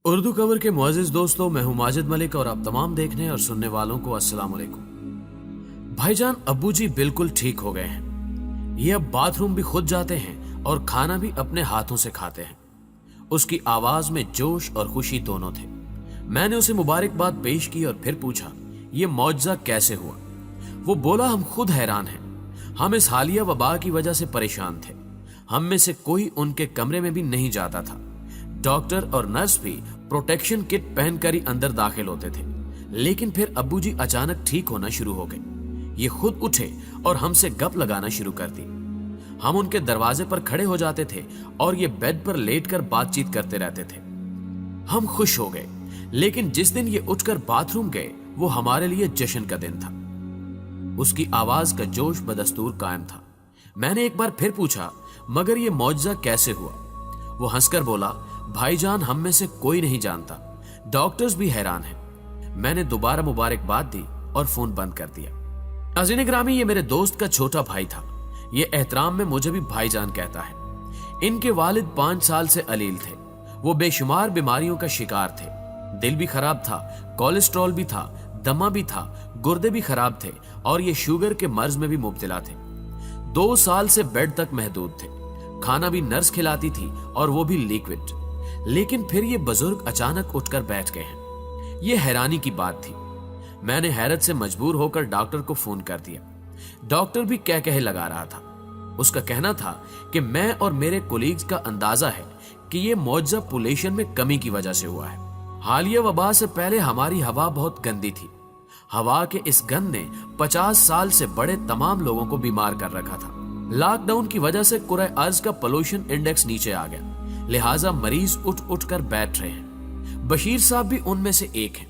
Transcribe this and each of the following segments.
Urdu cover के मुअज़्ज़िज़ दोस्तों, मैं हूं माजिद मलिक और आप तमाम देखने और सुनने वालों को अस्सलाम वालेकुम। भाईजान अब्बू जी बिल्कुल ठीक हो गए हैं। ये अब बाथरूम भी खुद जाते हैं और खाना भी अपने हाथों से खाते हैं। उसकी आवाज में जोश और खुशी दोनों थे। मैंने उसे मुबारकबाद पेश की और फिर पूछा ये मौजज़ा कैसे हुआ। वो बोला हम खुद हैरान हैं। हम इस हालिया वबा की वजह से परेशान थे। हम में से कोई उनके कमरे में भी नहीं जाता था। डॉक्टर और नर्स भी प्रोटेक्शन किट पहनकर ही अंदर दाखिल होते थे। लेकिन फिर अब्बू जी अचानक ठीक होना शुरू हो गए। ये खुद उठे और हमसे गप लगाना शुरू कर दी। हम उनके दरवाजे पर खड़े हो जाते थे और ये बेड पर लेटकर बातचीत करते रहते थे। हम खुश हो गए। लेकिन जिस दिन ये उठकर बाथरूम गए वो हमारे लिए जश्न का दिन था। उसकी आवाज का जोश बदस्तूर कायम था। मैंने एक बार फिर पूछा मगर ये मौजज़ा कैसे हुआ। वो हंसकर बोला भाईजान हम में से कोई नहीं जानता, डॉक्टर्स भी हैरान हैं। मैंने दोबारा मुबारकबाद दी और फोन बंद कर दिया। नाज़रीन ग्रामी, ये मेरे दोस्त का छोटा भाई था। ये एहतराम में मुझे भी भाईजान कहता है। इनके वालिद 5 साल से अलील थे। वो बेशुमार बीमारियों का शिकार थे। दिल भी खराब था, कोलेस्ट्रॉल भी था, दमा भी था, गुर्दे भी खराब थे और ये शुगर के मर्ज में भी मुब्तला थे। 2 साल से बेड तक महदूद थे। खाना भी नर्स खिलाती थी और वो भी लिक्विड। लेकिन फिर ये बुजुर्ग अचानक उठकर बैठ गए हैं। ये हैरानी की बात थी। मैंने हैरत से मजबूर होकर डॉक्टर को फोन कर दिया। डॉक्टर भी कह लगा रहा था। उसका कहना था कि मैं और मेरे कोलीग्स का अंदाजा है कि ये मौजज़ा पोल्यूशन में कमी की वजह से हुआ है। हालिया वबा से पहले हमारी हवा बहुत गंदी थी। हवा के इस गंद ने 50 साल से बड़े तमाम लोगों को बीमार कर रखा था। लॉकडाउन की वजह से कुर्रे अर्ज का पोल्यूशन इंडेक्स नीचे आ गया, लिहाजा मरीज उठ कर बैठ रहे हैं। बशीर साहब भी उनमें से एक हैं।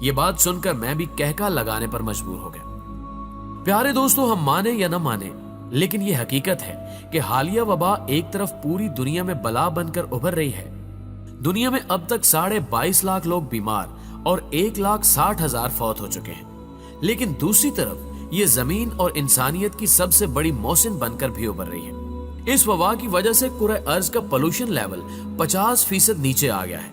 ये बात सुनकर मैं भी कहका लगाने पर मजबूर हो गया। प्यारे दोस्तों, हम माने या न माने लेकिन ये हकीकत है कि हालिया वबा एक तरफ पूरी दुनिया में बला बनकर उभर रही है। दुनिया में अब तक 22.5 लाख लोग बीमार और 1,60,000 फौत हो चुके हैं। लेकिन दूसरी तरफ ये जमीन और इंसानियत की सबसे बड़ी मौसिन बनकर भी उभर रही है। इस वबा की वजह से कुर्रे अर्ज का पोल्यूशन लेवल 50% नीचे आ गया है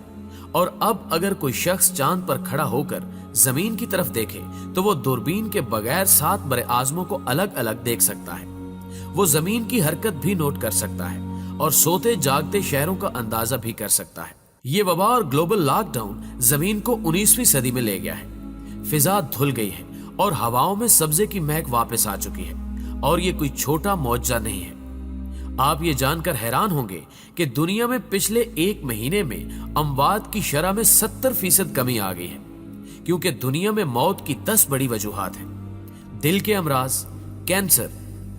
और अब अगर कोई शख्स चांद पर खड़ा होकर जमीन की तरफ देखे तो वो दूरबीन के बगैर 7 बड़े आजमों को अलग अलग देख सकता है। वो जमीन की हरकत भी नोट कर सकता है और सोते जागते शहरों का अंदाजा भी कर सकता है। ये वबा और ग्लोबल लॉकडाउन जमीन को 19वीं सदी में ले गया है। फिजा धुल गई है और हवाओं में सब्जे की महक वापस आ चुकी है और ये कोई छोटा मौजज़ा नहीं है। आप ये जानकर हैरान होंगे कि दुनिया में पिछले 1 महीने में अमवात की शरह में 70% कमी आ गई है, क्योंकि दुनिया में मौत की 10 बड़ी वजूहात हैं। दिल के अमराज, कैंसर,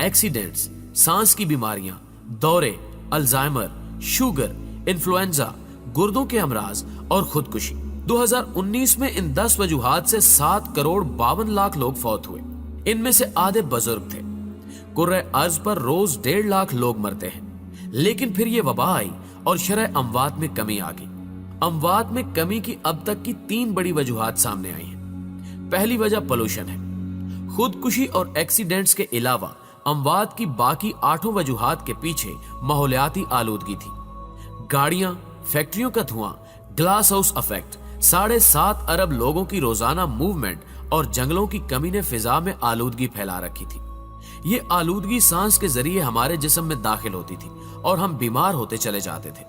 एक्सीडेंट्स, सांस की बीमारियां, दौरे, अल्जाइमर, शुगर, इन्फ्लुएंजा, गुर्दों के अमराज और खुदकुशी। 2019 में इन 10 वजूहात से 7 करोड़ 52 लाख लोग फौत हुए। इनमें से आधे बुजुर्ग थे। कुर्रे अर्ज पर रोज 1.5 लाख लोग मरते हैं। लेकिन फिर ये वबा आई और शरह अमवात में कमी आ गई। अमवात में कमी की अब तक की 3 बड़ी वजूहात सामने आई हैं। पहली वजह पोल्यूशन है। खुदकुशी और एक्सीडेंट्स के अलावा अमवात की बाकी 8 वजूहात के पीछे माहौलियाती आलूदगी थी। गाड़ियां, फैक्ट्रियों का धुआं, ग्लास हाउस इफेक्ट, 7.5 अरब लोगों की रोजाना मूवमेंट और जंगलों की कमी ने फिजा में आलूदगी फैला रखी थी। ये आलूदगी सांस के जरिए हमारे जिस्म में दाखिल होती थी और हम बीमार होते चले जाते थे।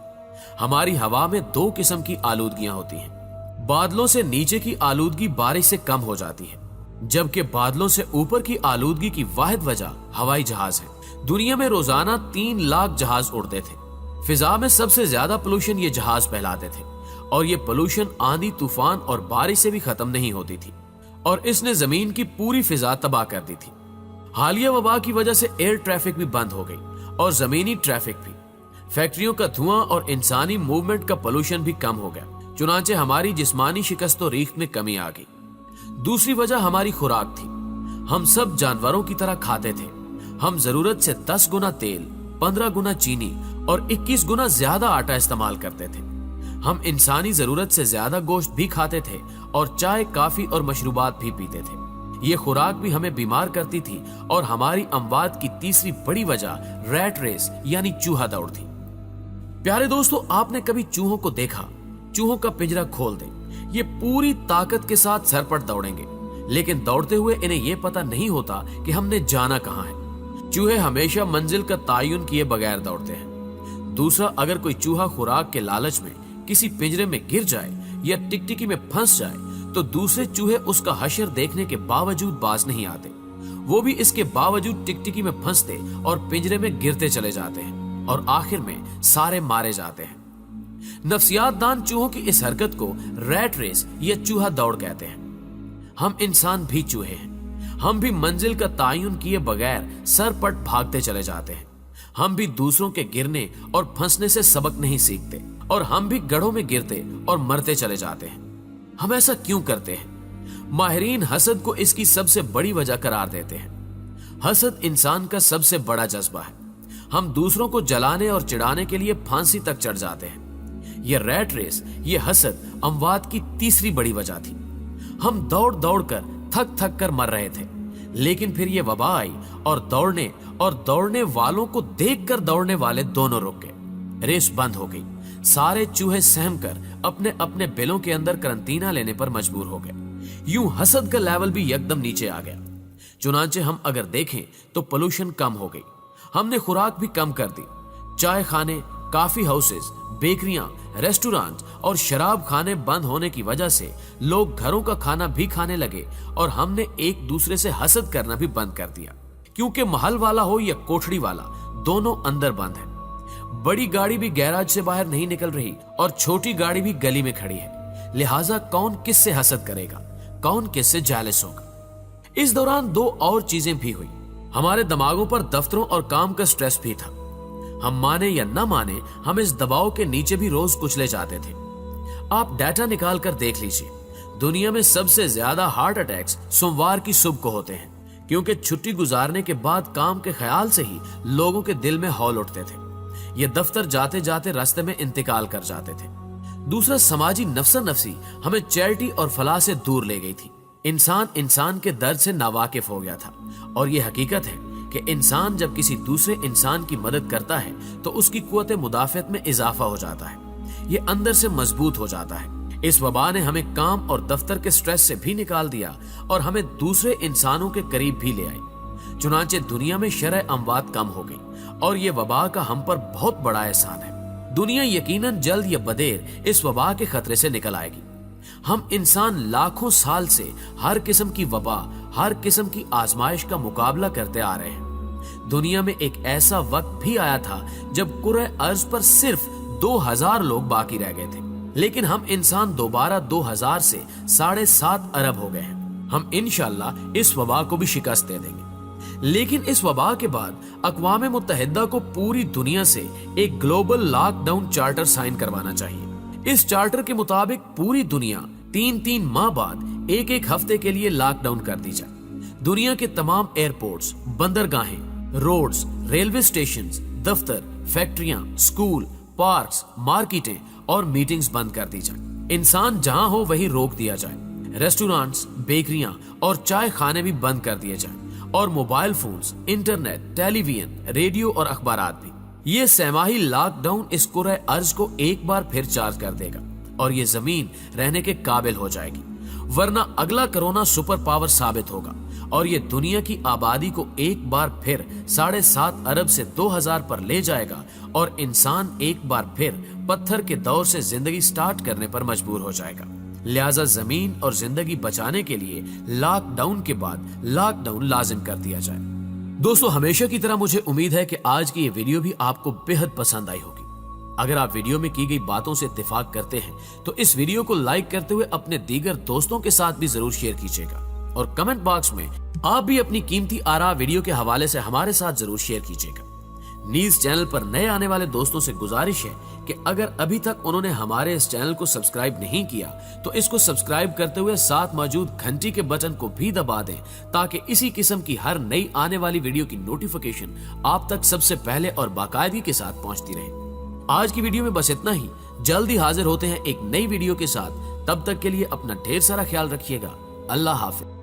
हमारी हवा में 2 किस्म की आलूदगियां होती हैं। बादलों से नीचे की आलूदगी बारिश से कम हो जाती है, जबकि बादलों से ऊपर की आलूदगी की वाहिद वजह हवाई जहाज है। दुनिया में रोजाना 3 लाख जहाज उड़ते थे। फिजा में सबसे ज्यादा पोल्यूशन ये जहाज फैलाते थे और ये पोल्यूशन आंधी, तूफान और बारिश से भी खत्म नहीं होती थी और इसने जमीन की पूरी फिजा तबाह कर दी थी। हालिया वबा की वजह से एयर ट्रैफिक भी बंद हो गई और जमीनी ट्रैफिक भी। फैक्ट्रियों का धुआं और इंसानी मूवमेंट का पोल्यूशन भी कम हो गया। चुनांचे हमारी जिस्मानी शिकस्त और रीख में कमी आ गई। दूसरी वजह हमारी खुराक थी। हम सब जानवरों की तरह खाते थे। हम जरूरत से 10 गुना तेल, 15 गुना चीनी और 21 गुना ज्यादा आटा इस्तेमाल करते थे। हम इंसानी जरूरत से ज्यादा गोश्त भी खाते थे और चाय, काफी और मशरूबात भी पीते थे। ये खुराक भी हमें बीमार करती थी और हमारी अमवात की तीसरी बड़ी वजह रैट रेस यानी चूहा दौड़ थी। प्यारे दोस्तों, आपने कभी चूहों को देखा चूहों का पिंजरा खोल दें। ये पूरी ताकत के साथ सरपट दौड़ेंगे, लेकिन दौड़ते हुए इन्हें यह पता नहीं होता कि हमने जाना कहां है। चूहे हमेशा मंजिल का तयन किए बगैर दौड़ते हैं। दूसरा, अगर कोई चूहा खुराक के लालच में किसी पिंजरे में गिर जाए या टिकटिकी में फंस जाए तो दूसरे चूहे उसका हशर देखने के बावजूद बाज नहीं आते। वो भी इसके बावजूद टिकटिकी में फंसते और पिंजरे में गिरते चले जाते हैं और आखिर में सारे मारे जाते हैं। नफ्सियात दान चूहों की इस हरकत को रैट रेस या चूहा दौड़ कहते हैं। हम इंसान भी चूहे हैं। हम भी मंजिल का तयन किए बगैर सरपट भागते चले जाते हैं। हम भी दूसरों के गिरने और फंसने से सबक नहीं सीखते और हम भी गड्ढों में गिरते और मरते चले जाते हैं। हम ऐसा क्यों करते हैं? माहिरीन हसद को इसकी सबसे बड़ी वजह करार देते हैं। हसद इंसान का सबसे बड़ा जज्बा है। हम दूसरों को जलाने और चिढ़ाने के लिए फांसी तक चढ़ जाते हैं। ये रैट रेस, ये हसद अमवात की तीसरी बड़ी वजह थी। हम दौड़ दौड़ कर थक थक कर मर रहे थे, लेकिन फिर ये वबा आई और दौड़ने वालों को देखकर दौड़ने वाले दोनों रुक गए। रेस बंद हो गई। सारे चूहे सहम कर अपने अपने बिलों के अंदर करंटीना लेने पर मजबूर हो गए। यूं हसद का लेवल भी एकदम नीचे आ गया। चुनांचे हम अगर देखें तो पोल्यूशन कम हो गई। हमने खुराक भी कम कर दी। चाय खाने, कॉफी हाउसेस, बेकरियां, रेस्टोरेंट और शराब खाने बंद होने की वजह से लोग घरों का खाना भी खाने लगे और हमने एक दूसरे से हसद करना भी बंद कर दिया, क्योंकि महल वाला हो या कोठड़ी वाला, दोनों अंदर बंद है। बड़ी गाड़ी भी गैराज से बाहर नहीं निकल रही और छोटी गाड़ी भी गली में खड़ी है। लिहाजा कौन किससे हसद करेगा, कौन किससे जेलस होगा। इस दौरान दो और चीजें भी हुई। हमारे दिमागों पर दफ्तरों और काम का स्ट्रेस भी था। हम माने या न माने, हम इस दबाव के नीचे भी रोज कुचले जाते थे। आप डाटा निकाल कर देख लीजिए, दुनिया में सबसे ज्यादा हार्ट अटैक्स सोमवार की सुबह को होते हैं, क्योंकि छुट्टी गुजारने के बाद काम के ख्याल से ही लोगों के दिल में हौल उठते थे। ये दफ्तर जाते जाते रास्ते में इंतकाल कर जाते थे। दूसरा, समाजी नफसा नफसी हमें चैरिटी और फलाह से दूर ले गई थी। इंसान के दर्द से नावाकिफ हो गया था और ये हकीकत है कि इंसान जब किसी दूसरे इंसान की मदद करता है तो उसकी कुव्वत मुदाफियत में इजाफा हो जाता है। ये अंदर से मजबूत हो जाता है। इस वबा ने हमें काम और दफ्तर के स्ट्रेस से भी निकाल दिया और हमें दूसरे इंसानों के करीब भी ले आई। चुनांचे दुनिया में शरअ अमवात कम हो गई और ये वबा का हम पर बहुत बड़ा एहसान है। दुनिया यकीनन जल्द या बदेर इस वबा के खतरे से निकल आएगी। हम इंसान लाखों साल से हर किस्म की वबा, हर किस्म की आजमाइश का मुकाबला करते आ रहे हैं। दुनिया में एक ऐसा वक्त भी आया था जब कुर्रे अर्ज पर सिर्फ 2000 लोग बाकी रह गए थे, लेकिन हम इंसान दोबारा 2000 से 7.5 अरब हो गए हैं। हम इंशाअल्लाह इस वबा को भी शिकस्त दे देंगे। लेकिन इस वबा के बाद अक़वाम मुत्तहिदा को पूरी दुनिया से एक ग्लोबल लॉकडाउन चार्टर साइन करवाना चाहिए। इस चार्टर के मुताबिक पूरी दुनिया 3-3 माह बाद एक हफ्ते के लिए लॉकडाउन कर दी जाए। दुनिया के तमाम एयरपोर्ट्स, बंदरगाहें, रोड्स, रेलवे स्टेशंस, दफ्तर, फैक्ट्रियां, स्कूल, पार्क्स, मार्केटें और मीटिंग्स बंद कर दी जाए। इंसान जहां हो वहीं रोक दिया जाए। रेस्टोरेंट्स, बेकरियां और चाय खाने भी बंद कर दिए जाए और mobile phones, internet, television, radio और अखबारात भी। ये सहमाही लॉकडाउन इस कुर्रे अर्ज को एक बार फिर चार्ज कर देगा और ये जमीन रहने के काबिल हो जाएगी। वरना अगला कोरोना सुपर पावर साबित होगा और ये दुनिया की आबादी को एक बार फिर 7.5 अरब से 2000 पर ले जाएगा और इंसान एक बार फिर पत्थर के दौर से जिंदगी स्टार्ट करने पर मजबूर हो जाएगा। लिहाजा जमीन और जिंदगी बचाने के लिए लॉकडाउन के बाद लॉकडाउन लाजिम कर दिया जाए। दोस्तों, हमेशा की तरह मुझे उम्मीद है कि आज की ये वीडियो भी आपको बेहद पसंद आई होगी। अगर आप वीडियो में की गई बातों से इत्तेफाक करते हैं तो इस वीडियो को लाइक करते हुए अपने दीगर दोस्तों के साथ भी जरूर शेयर कीजिएगा और कमेंट बॉक्स में आप भी अपनी कीमती आरा वीडियो के हवाले से हमारे साथ जरूर शेयर कीजिएगा। न्यूज़ चैनल पर नए आने वाले दोस्तों से गुजारिश है कि अगर अभी तक उन्होंने हमारे इस चैनल को सब्सक्राइब नहीं किया तो इसको सब्सक्राइब करते हुए साथ मौजूद घंटी के बटन को भी दबा दें ताकि इसी किस्म की हर नई आने वाली वीडियो की नोटिफिकेशन आप तक सबसे पहले और बाकायदगी के साथ पहुंचती रहे। आज की वीडियो में बस इतना ही। जल्द ही हाजिर होते हैं एक नई वीडियो के साथ। तब तक के लिए अपना ढेर सारा ख्याल रखिएगा। अल्लाह हाफिज।